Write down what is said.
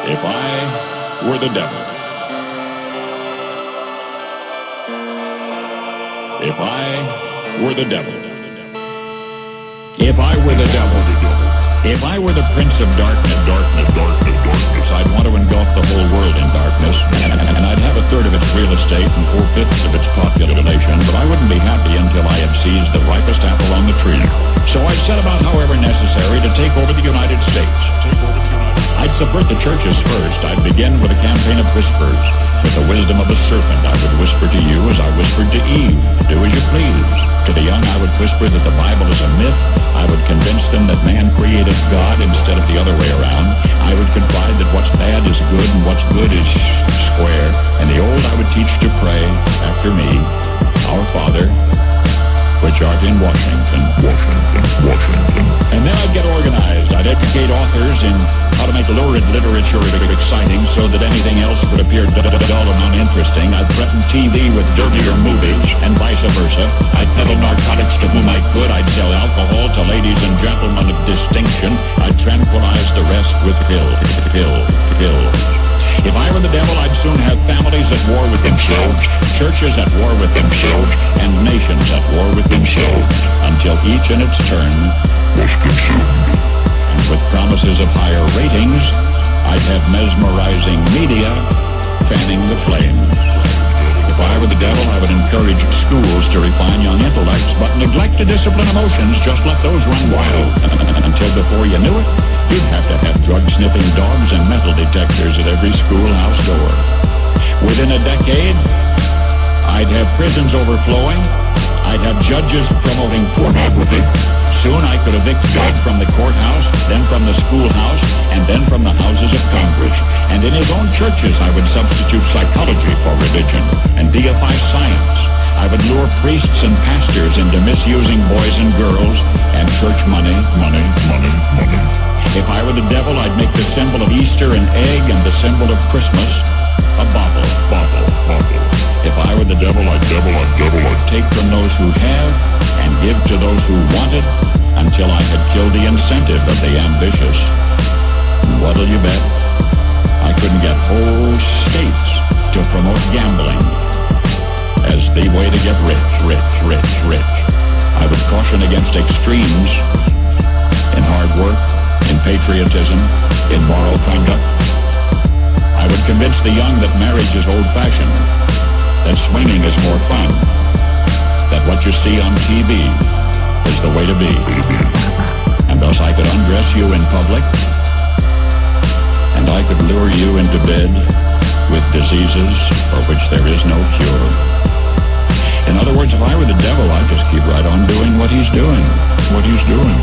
If I were the devil. If I were the devil. If I were the devil. If I were the prince of darkness, I'd want to engulf the whole world in darkness, and I'd have a third of its real estate and 4/5 of its population, but I wouldn't be happy until I had seized the ripest apple on the tree. So I set about, however necessary, to take over the United States. I'd subvert the churches first. I'd begin with a campaign of whispers. With the wisdom of a serpent, I would whisper to you as I whispered to Eve, do as you please. To the young, I would whisper that the Bible is a myth. I would convince them that man created God instead of the other way around. I would confide that what's bad is good and what's good is square. And the old I would teach to pray after me, Our Father, which art in Washington. And then I'd get organized. I'd educate authors in how to make lurid literature exciting so that anything else would appear dull and uninteresting. I'd threaten TV with dirtier movies and vice versa. I'd peddle narcotics to whom I could. I'd sell alcohol to ladies and gentlemen of distinction. I'd tranquilize the rest with pills. If I were the devil, I'd soon have families at war with themselves, churches at war with themselves, and nations at war with themselves, until each in its turn was consumed. And with promises of higher ratings, I'd have mesmerizing media fanning the flames. If I were the devil, I would encourage schools to refine young intellects, but neglect to discipline emotions, just let those run wild. Until before you knew it, you'd have to have drug-sniffing dogs and metal detectors at every schoolhouse door. Within a decade, I'd have prisons overflowing. I'd have judges promoting pornography. Soon I could evict God from the courthouse, then from the schoolhouse, and then from the houses of Congress. And in his own churches, I would substitute psychology for religion and deify science. I would lure priests and pastors into misusing boys and girls and church money. If I were the devil, I'd make the symbol of Easter an egg and the symbol of Christmas a bottle. If I were the devil, I'd take from those who have and give to those who want it until I had killed the incentive of the ambitious. What'll you bet? I couldn't get whole states to promote gambling as the way to get rich. I would caution against extremes in hard work, in patriotism, in moral conduct. I would convince the young that marriage is old-fashioned, that swinging is more fun, that what you see on TV is the way to be. And thus I could undress you in public, and I could lure you into bed with diseases for which there is no cure. In other words, if I were the devil, I'd just keep right on doing what he's doing. What he's doing.